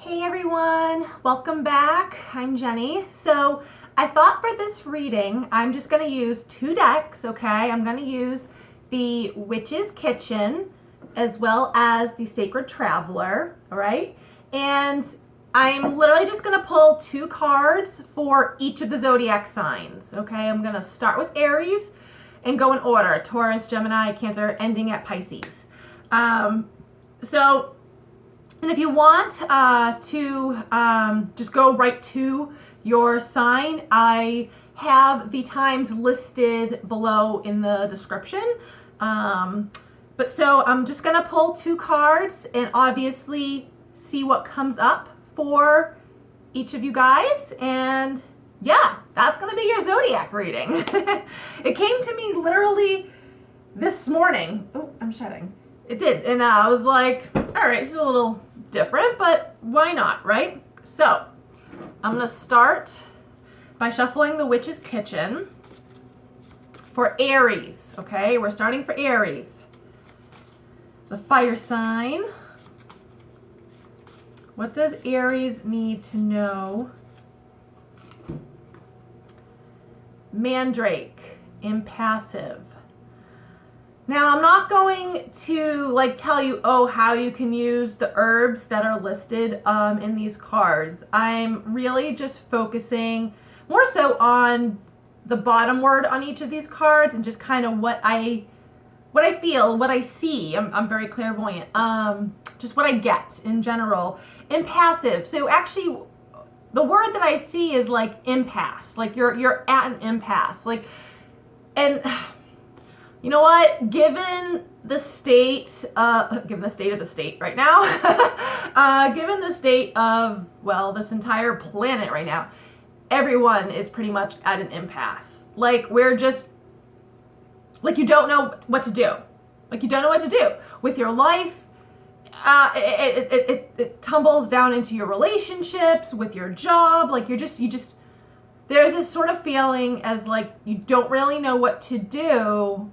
Hey everyone, welcome back. I'm Jenny. So I thought for this reading, I'm just going to use two decks, okay? I'm going to use the Witch's Kitchen as well as the Sacred Traveler, all right? And I'm literally just going to pull two cards for each of the zodiac signs, okay? I'm going to start with Aries and go in order: Taurus, Gemini, Cancer, ending at Pisces. And if you want to just go right to your sign, I have the times listed below in the description. So I'm just gonna pull two cards and obviously see what comes up for each of you guys. And yeah, that's gonna be your zodiac reading. It came to me literally this morning. Oh, I'm shedding. It did, and I was like, all right, this is a little different, but why not, right? So I'm gonna start by shuffling the Witch's Kitchen for Aries, okay? We're starting for Aries. It's a fire sign. What does Aries need to know? Mandrake, impassive. Now, I'm not going to tell you, how you can use the herbs that are listed in these cards. I'm really just focusing more so on the bottom word on each of these cards and just kind of what I feel, what I see. I'm very clairvoyant. Just what I get in general. Impassive. So actually, the word that I see is like impasse. Like you're at an impasse. And you know what? Given the state of the state right now, given the state of, this entire planet right now, everyone is pretty much at an impasse. We're just, you don't know what to do. You don't know what to do with your life. It tumbles down into your relationships, with your job. There's this sort of feeling as you don't really know what to do.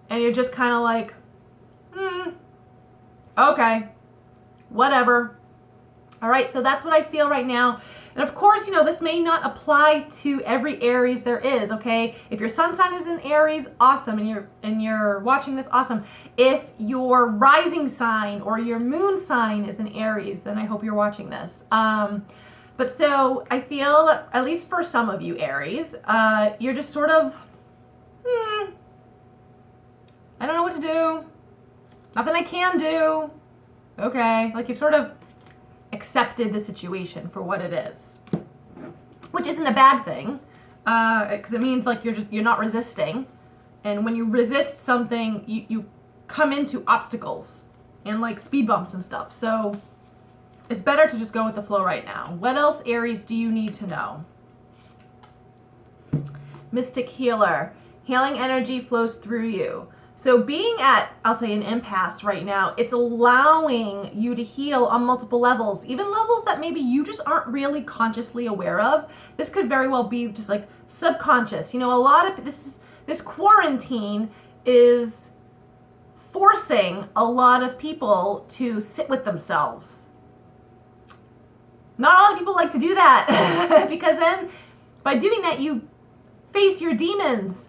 And you're just kind of okay, whatever. All right, so that's what I feel right now. And of course, this may not apply to every Aries there is, okay? If your sun sign is in Aries, awesome, and you're watching this, awesome. If your rising sign or your moon sign is in Aries, then I hope you're watching this. But so I feel that, at least for some of you Aries, you're just sort of, I don't know what to do. Nothing I can do. Okay. You've sort of accepted the situation for what it is. Which isn't a bad thing. Because it means you're not resisting. And when you resist something, you come into obstacles and speed bumps and stuff. So it's better to just go with the flow right now. What else, Aries, do you need to know? Mystic Healer. Healing energy flows through you. So being at, I'll say, an impasse right now, it's allowing you to heal on multiple levels, even levels that maybe you just aren't really consciously aware of. This could very well be just subconscious. A lot of this quarantine is forcing a lot of people to sit with themselves. Not a lot of people like to do that because then by doing that, you face your demons.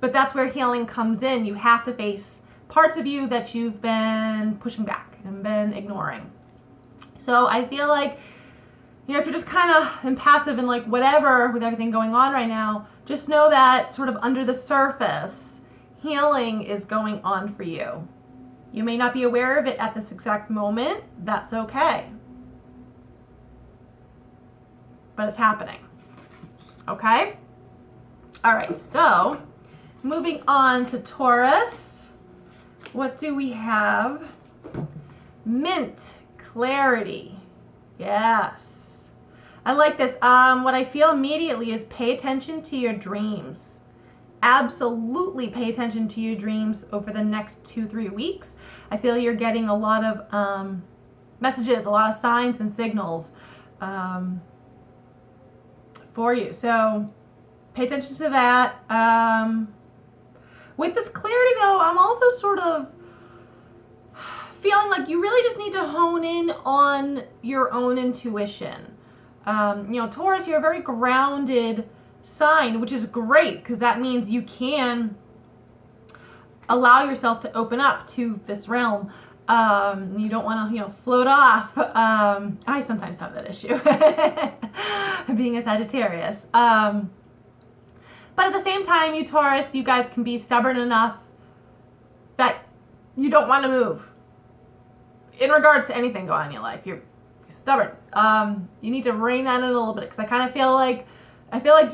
But that's where healing comes in. You have to face parts of you that you've been pushing back and been ignoring. So I feel if you're just kind of impassive and whatever with everything going on right now, just know that sort of under the surface, healing is going on for you. You may not be aware of it at this exact moment. That's okay. But it's happening. Okay? All right, so moving on to Taurus, what do we have? Mint, clarity. Yes. I like this. What I feel immediately is pay attention to your dreams. Absolutely pay attention to your dreams over the next 2-3 weeks. I feel you're getting a lot of messages, a lot of signs and signals for you. So pay attention to that. With this clarity, though, I'm also sort of feeling like you really just need to hone in on your own intuition. Taurus, you're a very grounded sign, which is great because that means you can allow yourself to open up to this realm. You don't want to, float off. I sometimes have that issue, being a Sagittarius. But at the same time, you Taurus, you guys can be stubborn enough that you don't want to move. In regards to anything going on in your life, you're stubborn. You need to rein that in a little bit because I kind of feel like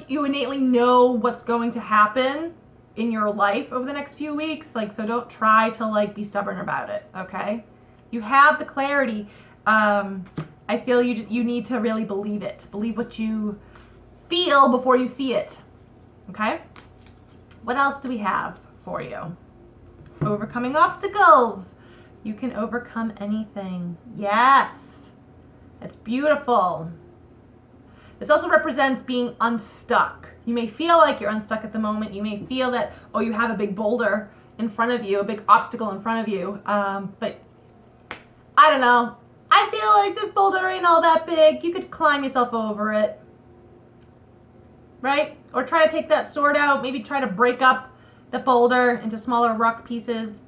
you innately know what's going to happen in your life over the next few weeks, so don't try to be stubborn about it. Okay, you have the clarity. I feel you need to really believe it. Believe what you feel before you see it. Okay, what else do we have for you? Overcoming obstacles. You can overcome anything. Yes, it's beautiful. This also represents being unstuck. You may feel like you're unstuck at the moment. You may feel that, you have a big boulder in front of you, a big obstacle in front of you. But I don't know. I feel like this boulder ain't all that big. You could climb yourself over it. Right? Or try to take that sword out. Maybe try to break up the boulder into smaller rock pieces.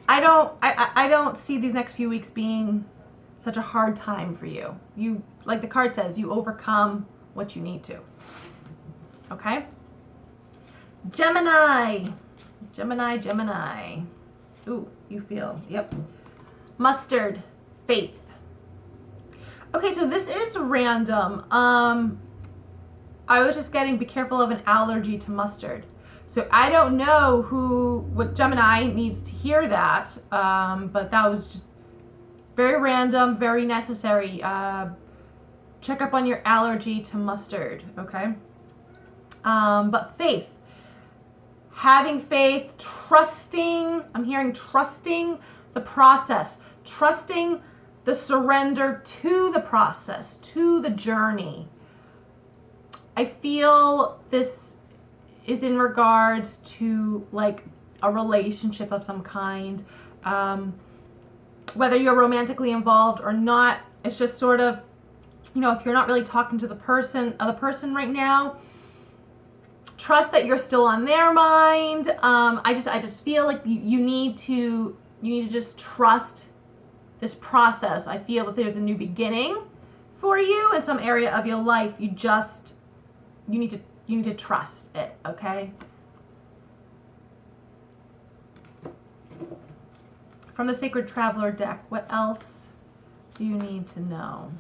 I don't see these next few weeks being such a hard time for you. You, like the card says, you overcome what you need to. Okay? Gemini. Ooh, you feel, yep. Mustard, faith. Okay, so this is random. I was just getting, be careful of an allergy to mustard. So I don't know what Gemini needs to hear that, but that was just very random, very necessary. Check up on your allergy to mustard, okay? But faith. Having faith, trusting, I'm hearing trusting the process, trusting the surrender to the process, to the journey. I feel this is in regards to a relationship of some kind. Whether you're romantically involved or not, it's just sort of, if you're not really talking to the other person right now, trust that you're still on their mind. I just feel like you need to just trust this process. I feel that there's a new beginning for you in some area of your life. You need to trust it, okay? From the Sacred Traveler deck, what else do you need to know?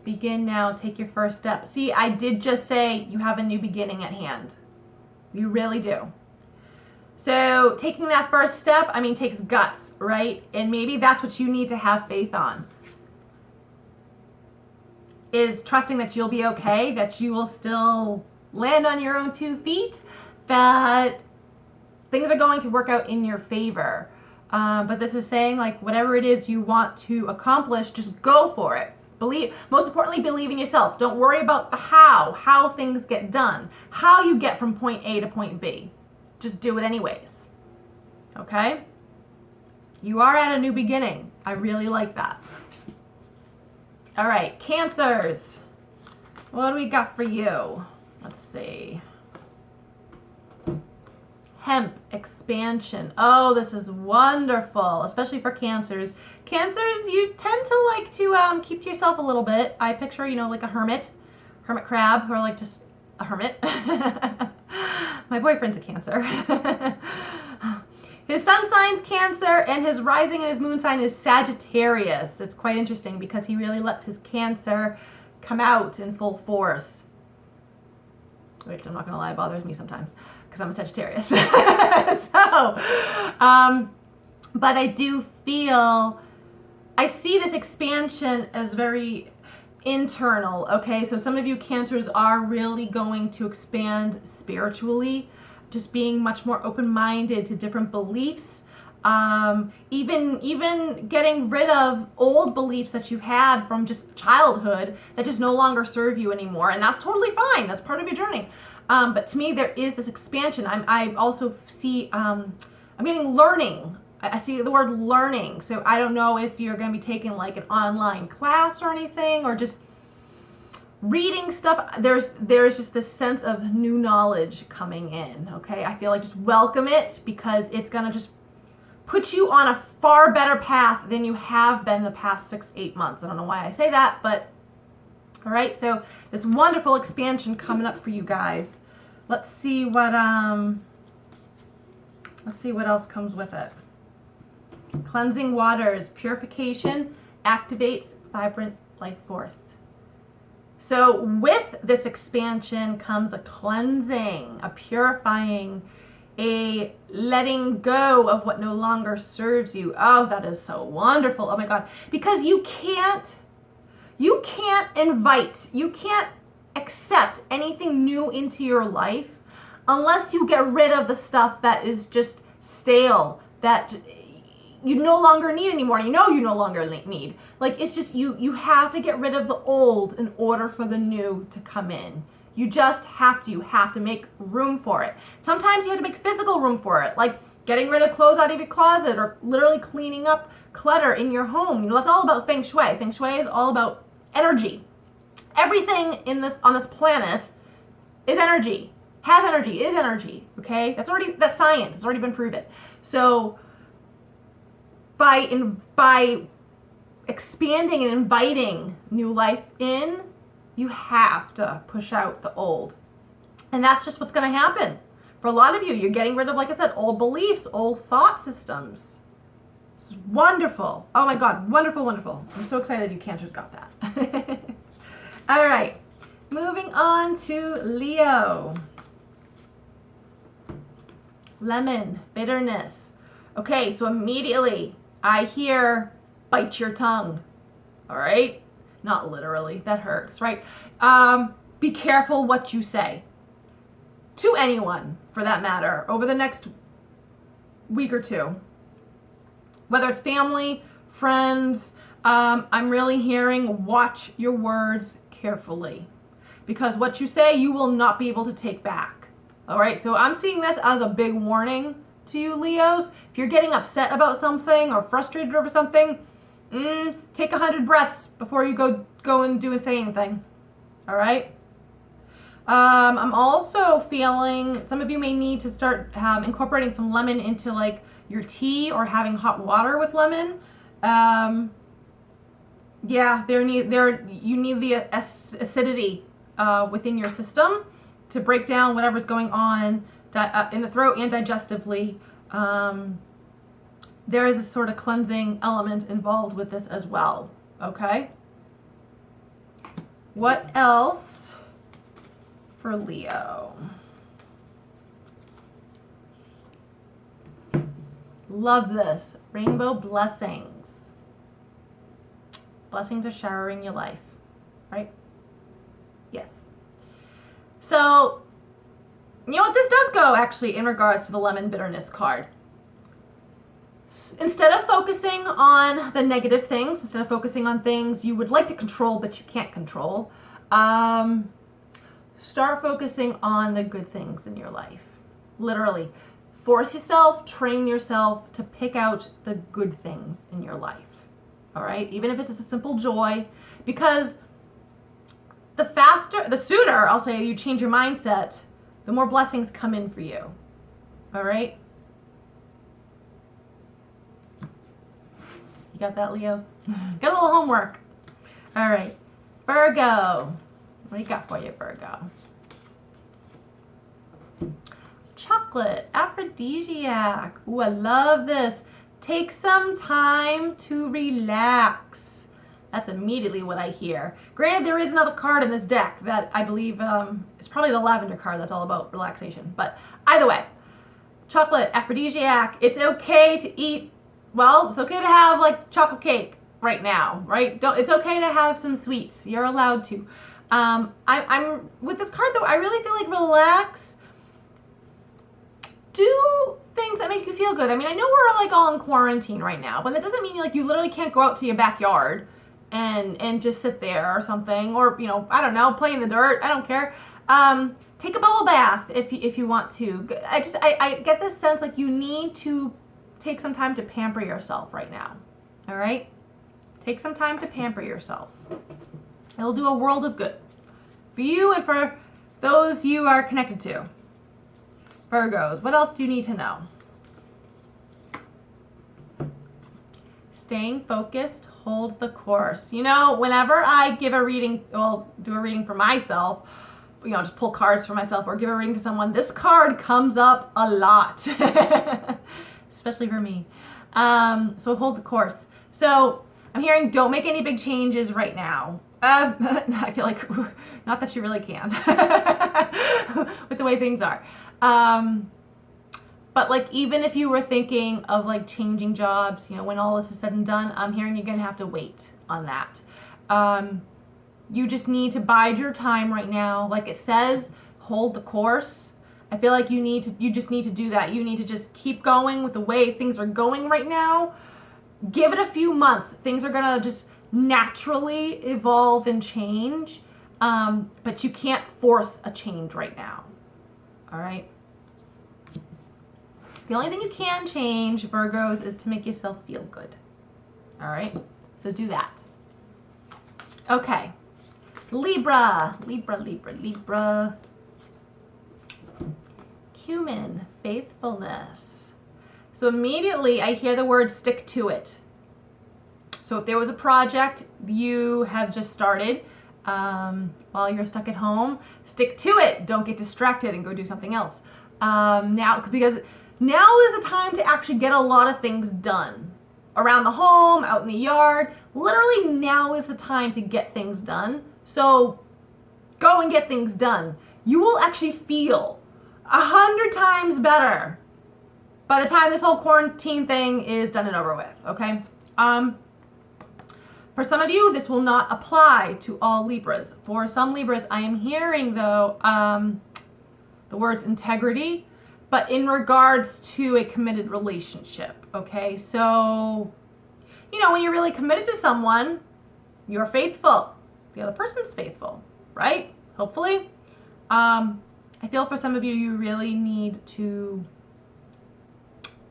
Begin now, take your first step. See, I did just say you have a new beginning at hand. You really do. So taking that first step, takes guts, right? And maybe that's what you need to have faith on. Is trusting that you'll be okay, that you will still land on your own 2 feet, that things are going to work out in your favor. But this is saying whatever it is you want to accomplish, just go for it. Most importantly, believe in yourself. Don't worry about the how things get done, how you get from point A to point B. Just do it anyways. Okay? You are at a new beginning. I really like that. All right, Cancers. What do we got for you? Let's see. Hemp expansion. Oh, this is wonderful, especially for Cancers. Cancers, you tend to like to keep to yourself a little bit. I picture, like a hermit crab, or just a hermit. My boyfriend's a Cancer. His sun sign's Cancer, and his rising and his moon sign is Sagittarius. It's quite interesting because he really lets his Cancer come out in full force. Which, I'm not going to lie, bothers me sometimes because I'm a Sagittarius. But I do feel, I see this expansion as very internal, okay? So some of you Cancers are really going to expand spiritually, just being much more open-minded to different beliefs, even getting rid of old beliefs that you had from just childhood that just no longer serve you anymore, and that's totally fine. That's part of your journey. But to me, there is this expansion. I also see a I'm getting learning. I see the word learning. So I don't know if you're going to be taking like an online class or anything, or just reading stuff. There's just this sense of new knowledge coming in, okay? I feel like just welcome it, because it's going to just put you on a far better path than you have been the past 6-8 months. I don't know why I say that, but all right. So this wonderful expansion coming up for you guys. Let's see what else comes with it. Cleansing waters, purification, activates vibrant life force. So with this expansion comes a cleansing, a purifying, a letting go of what no longer serves you. Oh, that is so wonderful. Oh my God. Because you can't accept anything new into your life unless you get rid of the stuff that is just stale, that you no longer need anymore. And you know you no longer need. Like, it's just, you have to get rid of the old in order for the new to come in. You just have to. You have to make room for it. Sometimes you have to make physical room for it, like getting rid of clothes out of your closet, or literally cleaning up clutter in your home. You know, that's all about feng shui. Feng shui is all about energy. Everything on this planet is energy, has energy, is energy. Okay, that's science. It's already been proven. So by expanding and inviting new life in, you have to push out the old. And that's just what's going to happen. For a lot of you, you're getting rid of, like I said, old beliefs, old thought systems. It's wonderful. Oh my God, wonderful, wonderful. I'm so excited you Cancers got that. All right, moving on to Leo. Lemon, bitterness. Okay, so immediately I hear bite your tongue. All right? Not literally, that hurts, right? Be careful what you say to anyone, for that matter, over the next week or two. Whether it's family, friends, I'm really hearing watch your words carefully, because what you say, you will not be able to take back. All right, so I'm seeing this as a big warning to you, Leos. If you're getting upset about something or frustrated over something, take 100 breaths before you go and do and say anything. All right. I'm also feeling some of you may need to start incorporating some lemon into like your tea, or having hot water with lemon. Yeah, you need the acidity within your system to break down whatever's going on in the throat and digestively. There is a sort of cleansing element involved with this as well. Okay. What else for Leo? Love this. Rainbow blessings. Blessings are showering your life, right? Yes. So, you know what? This does go actually in regards to the lemon bitterness card. Instead of focusing on the negative things, instead of focusing on things you would like to control but you can't control, start focusing on the good things in your life. Literally. Force yourself, train yourself to pick out the good things in your life. All right? Even if it's a simple joy, because the sooner, I'll say, you change your mindset, the more blessings come in for you. All right? You got that, Leos? Got a little homework. All right. Virgo. What do you got for you, Virgo? Chocolate, aphrodisiac. Ooh, I love this. Take some time to relax. That's immediately what I hear. Granted, there is another card in this deck that I believe is probably the lavender card that's all about relaxation. But either way, chocolate, aphrodisiac. It's okay to eat. Well, it's okay to have like chocolate cake right now, right? It's okay to have some sweets. You're allowed to. I'm with this card though. I really feel like relax. Do things that make you feel good. I mean, I know we're like all in quarantine right now, but that doesn't mean like you literally can't go out to your backyard and just sit there or something, or I don't know, play in the dirt. I don't care. take a bubble bath if you want to. I get this sense like you need to take some time to pamper yourself right now. All right? Take some time to pamper yourself. It'll do a world of good for you and for those you are connected to. Virgos, what else do you need to know? Staying focused, hold the course. You know, whenever I give a reading, well, do a reading for myself, you know, just pull cards for myself or give a reading to someone, this card comes up a lot, especially for me. So hold the course. So I'm hearing don't make any big changes right now. I feel like, not that you really can with the way things are. But like, even if you were thinking of like changing jobs, you know, when all this is said and done, I'm hearing you're going to have to wait on that. You just need to bide your time right now. Like it says, hold the course. I feel like you just need to do that. You need to just keep going with the way things are going right now. Give it a few months. Things are going to just naturally evolve and change. But you can't force a change right now. All right. The only thing you can change, Virgos, is to make yourself feel good. All right? So do that. Okay. Libra. Cumin, faithfulness. So immediately I hear the word stick to it. So if there was a project you have just started while you're stuck at home, stick to it. Don't get distracted and go do something else. Because now is the time to actually get a lot of things done. Around the home, out in the yard. Literally now is the time to get things done. So go and get things done. You will actually feel 100 times better by the time this whole quarantine thing is done and over with, okay? For some of you, this will not apply to all Libras. For some Libras, I am hearing, though, the words integrity, but in regards to a committed relationship, okay? So, you know, when you're really committed to someone, you're faithful. The other person's faithful, right? Hopefully. I feel for some of you, you really need to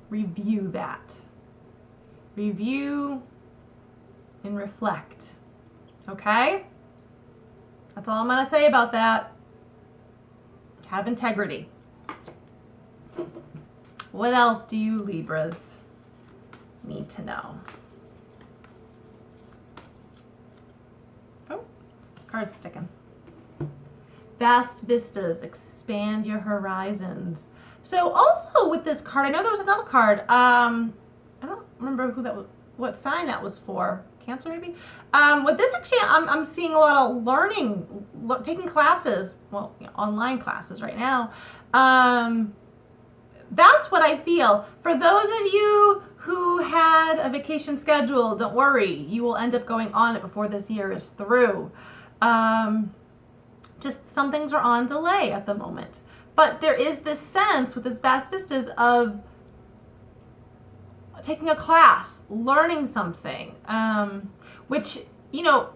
review that. Review and reflect, okay? That's all I'm going to say about that. Have integrity. What else do you Libras need to know? Oh, card's sticking. Vast vistas, expand your horizons. So also with this card, I know there was another card. I don't remember who that was, what sign that was for. Cancer maybe? With this actually, I'm seeing a lot of learning, taking classes, well, you know, online classes right now. That's what I feel. For those of you who had a vacation schedule, don't worry. You will end up going on it before this year is through. Just some things are on delay at the moment. But there is this sense with this vast vistas of taking a class, learning something, which, you know,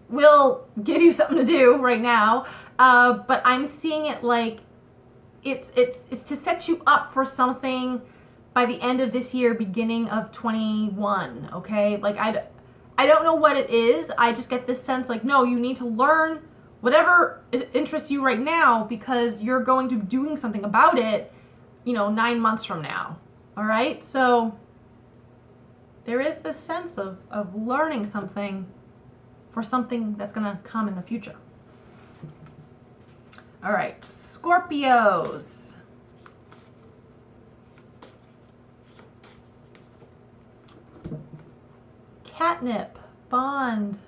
will give you something to do right now. But I'm seeing it like it's to set you up for something by the end of this year, beginning of 21, okay? Like, I don't know what it is. I just get this sense like, no, you need to learn whatever interests you right now because you're going to be doing something about it, you know, 9 months from now, all right? So there is this sense of learning something for something that's going to come in the future. All right, Scorpios. Catnip, bond.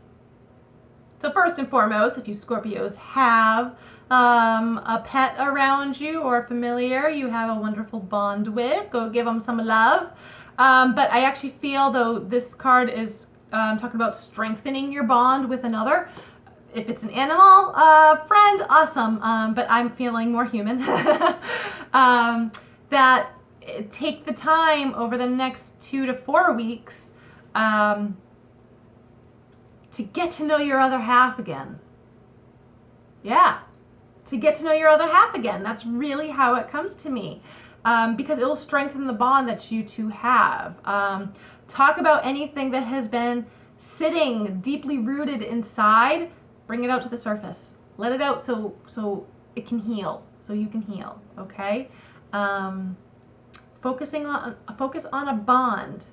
So first and foremost, if you Scorpios have a pet around you or a familiar you have a wonderful bond with, go give them some love. But I actually feel, though, this card is talking about strengthening your bond with another. If it's an animal friend, awesome. But I'm feeling more human. That take the time over the next 2 to 4 weeks to get to know your other half again. Yeah, to get to know your other half again. That's really how it comes to me, because it will strengthen the bond that you two have. Talk about anything that has been sitting deeply rooted inside. Bring it out to the surface. Let it out so it can heal, so you can heal. Okay. Focus on a bond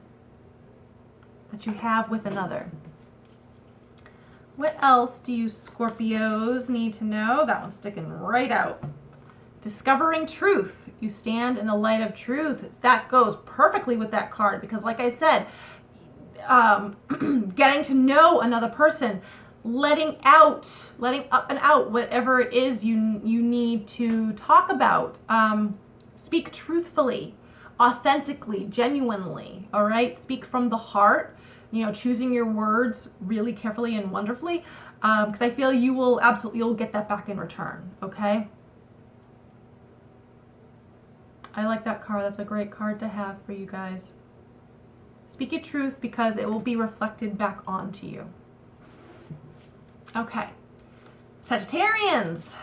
that you have with another. What else do you Scorpios need to know? That one's sticking right out. Discovering truth. You stand in the light of truth. That goes perfectly with that card because, like I said, getting to know another person, letting up and out whatever it is you need to talk about. Speak truthfully, authentically, genuinely. All right. Speak from the heart. Choosing your words really carefully and wonderfully, because I feel you'll get that back in return. Okay. I like that card. That's a great card to have for you guys. Speak your truth because it will be reflected back onto you. Okay. Sagittarians.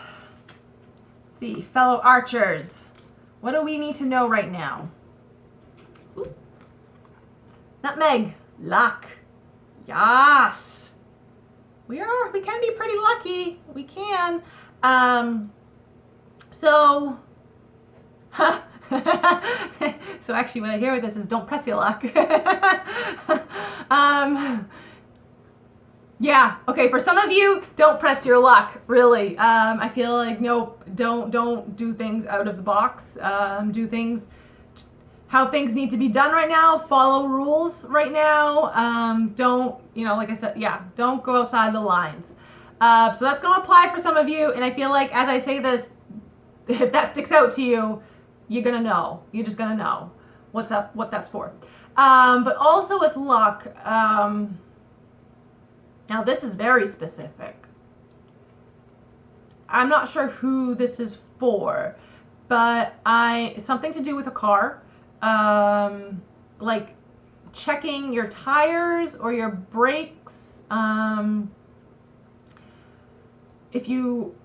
Let's see, fellow archers. What do we need to know right now? Ooh. Nutmeg. Luck. Yes. We can be pretty lucky. We can. So actually what I hear with this is don't press your luck. Yeah, okay, for some of you, don't press your luck, really. I feel like, nope, don't do things out of the box. Do things just how things need to be done right now. Follow rules right now. Don't, like I said, yeah, don't go outside the lines. So that's going to apply for some of you, and I feel like as I say this, if that sticks out to you, you're going to know. You're just going to know what that's for. But also with luck, now this is very specific. I'm not sure who this is for, but something to do with a car, like checking your tires or your brakes. If you,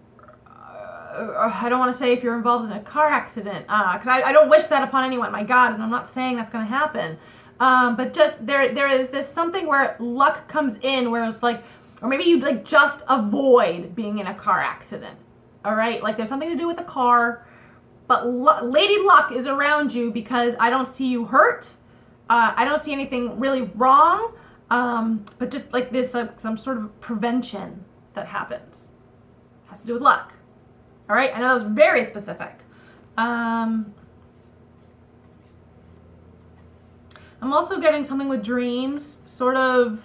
I don't want to say if you're involved in a car accident, because I don't wish that upon anyone, my God, and I'm not saying that's going to happen. But just there is this something where luck comes in where it's like, or maybe you like just avoid being in a car accident. All right. Like there's something to do with a car, but Lady Luck is around you because I don't see you hurt. I don't see anything really wrong. But just like there's some sort of prevention that happens. It has to do with luck. All right. I know that was very specific. I'm also getting something with dreams, sort of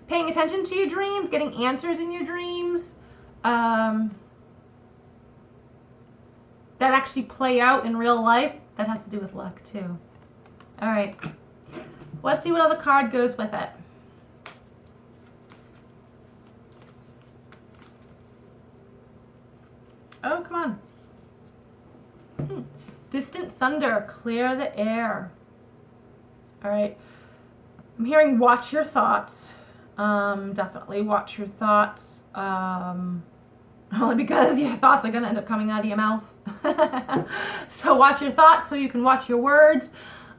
paying attention to your dreams, getting answers in your dreams that actually play out in real life. That has to do with luck too. All right. Let's see what other card goes with it. Oh, come on. Distant thunder, clear the air. All right, I'm hearing watch your thoughts. Definitely watch your thoughts. Only because your thoughts are going to end up coming out of your mouth. So watch your thoughts so you can watch your words.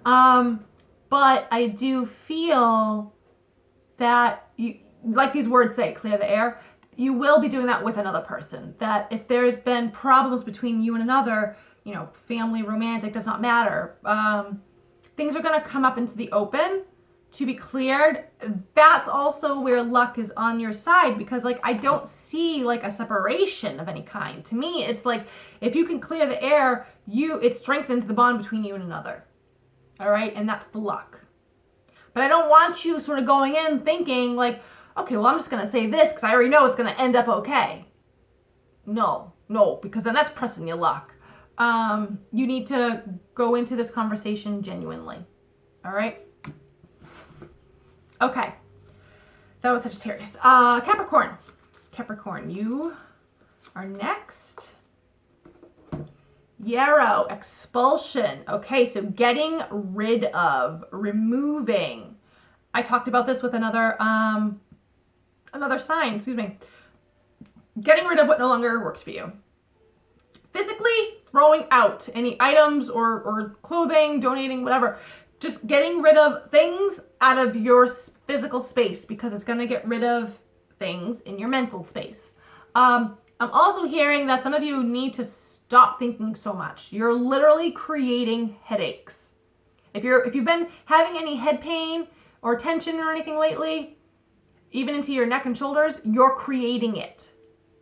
But I do feel that, like these words say, clear the air, you will be doing that with another person. That if there's been problems between you and another, family, romantic, does not matter. Things are going to come up into the open to be cleared. That's also where luck is on your side because I don't see a separation of any kind. To me, it's like if you can clear the air, it strengthens the bond between you and another. All right. And that's the luck. But I don't want you sort of going in thinking okay, well, I'm just going to say this because I already know it's going to end up okay. No, because then that's pressing your luck. You need to go into this conversation genuinely. All right. Okay. That was Sagittarius. Capricorn, you are next. Yarrow, expulsion. Okay, so getting rid of, removing. I talked about this with another sign, Getting rid of what no longer works for you. physically throwing out any items or clothing, donating, whatever. Just getting rid of things out of your physical space, because it's going to get rid of things in your mental space. I'm also hearing that some of you need to stop thinking so much. You're literally creating headaches. If you've been having any head pain or tension or anything lately, even into your neck and shoulders, you're creating it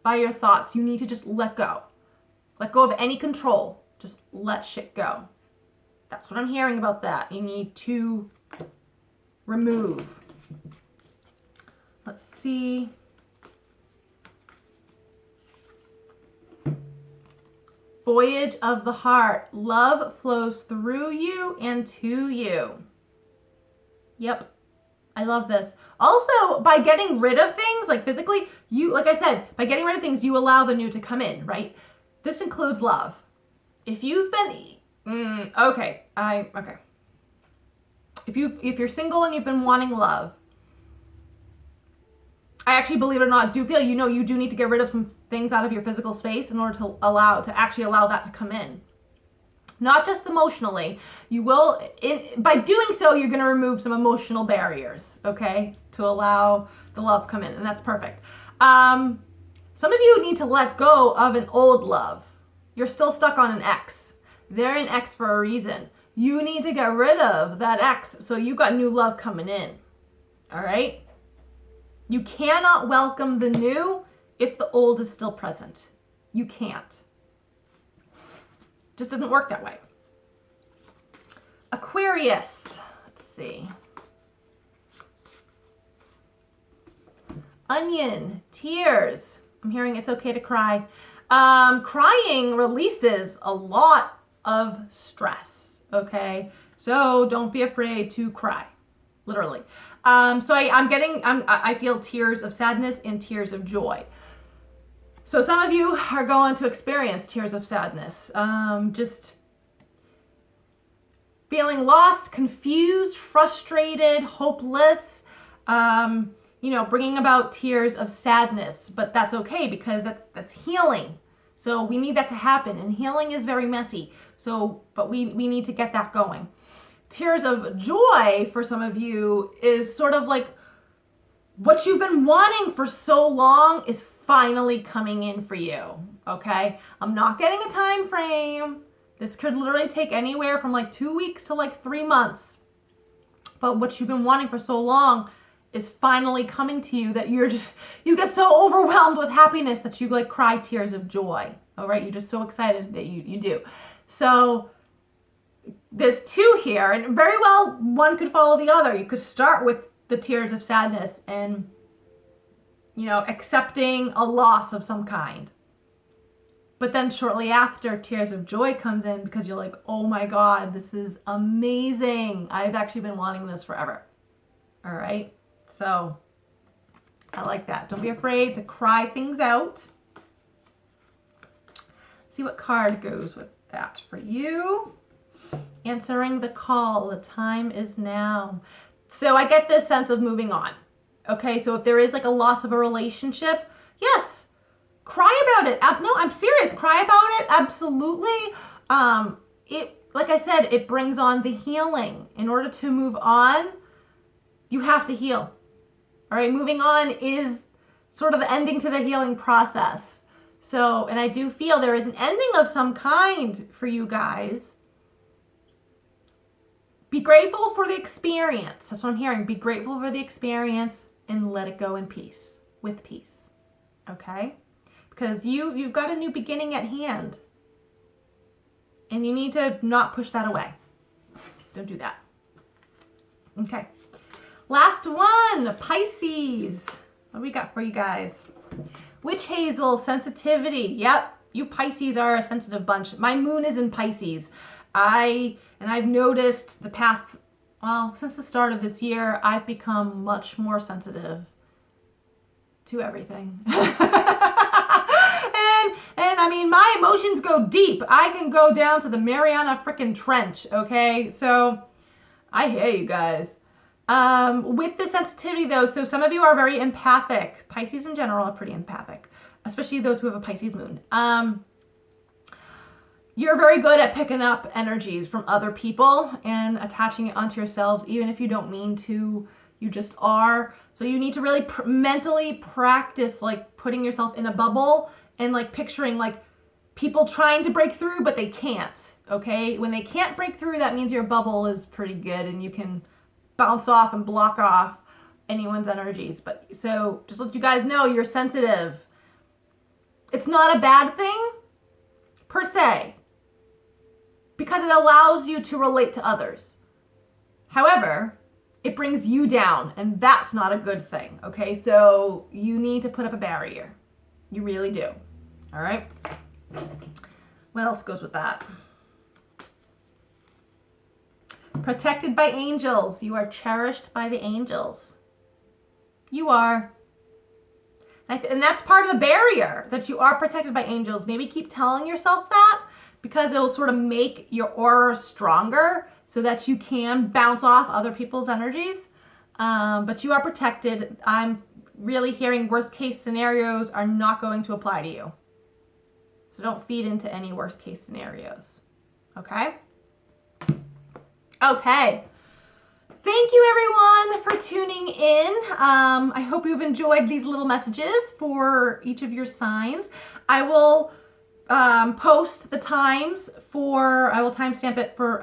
by your thoughts. You need to just let go. Let go of any control. Just let shit go. That's what I'm hearing about that. You need to remove. Let's see. Voyage of the heart. Love flows through you and to you. Yep. I love this. Also, by getting rid of things, like physically, like I said, by getting rid of things, you allow the new to come in, right? This includes love. If you've been, okay. If you're single and you've been wanting love, I actually, believe it or not, do feel you do need to get rid of some things out of your physical space in order to actually allow that to come in. Not just emotionally. You will, by doing so, you're going to remove some emotional barriers, okay, to allow the love come in, and that's perfect. Some of you need to let go of an old love. You're still stuck on an ex. They're an ex for a reason. You need to get rid of that ex so you got new love coming in, all right? You cannot welcome the new if the old is still present. You can't. Just doesn't work that way. Aquarius. Let's see. Onion. Tears. I'm hearing it's okay to cry. Crying releases a lot of stress, okay? So don't be afraid to cry, literally. So I feel tears of sadness and tears of joy. So some of you are going to experience tears of sadness. Just feeling lost, confused, frustrated, hopeless, bringing about tears of sadness. But that's okay, because that's healing. So we need that to happen, and healing is very messy. But we need to get that going. Tears of joy for some of you is sort of like what you've been wanting for so long is finally coming in for you, okay? I'm not getting a time frame. This could literally take anywhere from like 2 weeks to like 3 months. But what you've been wanting for so long is finally coming to you, that you get so overwhelmed with happiness that you like cry tears of joy, all right? You're just so excited that you do. So there's two here, and very well one could follow the other. You could start with the tears of sadness and, accepting a loss of some kind. But then shortly after, tears of joy comes in, because you're like, oh my God, this is amazing. I've actually been wanting this forever. All right. So I like that. Don't be afraid to cry things out. See what card goes with that for you. Answering the call. The time is now. So I get this sense of moving on. Okay, so if there is like a loss of a relationship, yes, cry about it. No, I'm serious. Cry about it. Absolutely. Like I said, it brings on the healing. In order to move on, you have to heal. All right, moving on is sort of the ending to the healing process. So, and I do feel there is an ending of some kind for you guys. Be grateful for the experience. That's what I'm hearing. Be grateful for the experience and let it go in peace, with peace. Okay? Because you've got a new beginning at hand. And you need to not push that away. Don't do that. Okay. Last one, Pisces. What do we got for you guys? Witch hazel, sensitivity. Yep, you Pisces are a sensitive bunch. My moon is in Pisces. I've noticed since the start of this year, I've become much more sensitive to everything. And I mean, my emotions go deep. I can go down to the Mariana frickin' Trench, okay? So I hear you guys. With the sensitivity though, so some of you are very empathic. Pisces in general are pretty empathic, especially those who have a Pisces moon. You're very good at picking up energies from other people and attaching it onto yourselves, even if you don't mean to. You just are. So you need to really mentally practice like putting yourself in a bubble and like picturing like people trying to break through, but they can't. Okay? When they can't break through, that means your bubble is pretty good and you can bounce off and block off anyone's energies. But so just let you guys know, you're sensitive. It's not a bad thing per se, because it allows you to relate to others. However, it brings you down, and that's not a good thing, okay? So you need to put up a barrier. You really do, all right? What else goes with that? Protected by angels. You are cherished by the angels. You are. And that's part of the barrier, that you are protected by angels. Maybe keep telling yourself that, because it will sort of make your aura stronger so that you can bounce off other people's energies. But you are protected. I'm really hearing worst case scenarios are not going to apply to you. So don't feed into any worst case scenarios. Okay? Okay. Thank you everyone for tuning in. I hope you've enjoyed these little messages for each of your signs. I will post the times I will timestamp it for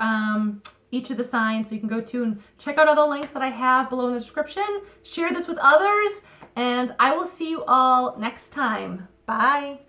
each of the signs, so you can go to and check out all the links that I have below in the description. Share this with others, and I will see you all next time. Bye.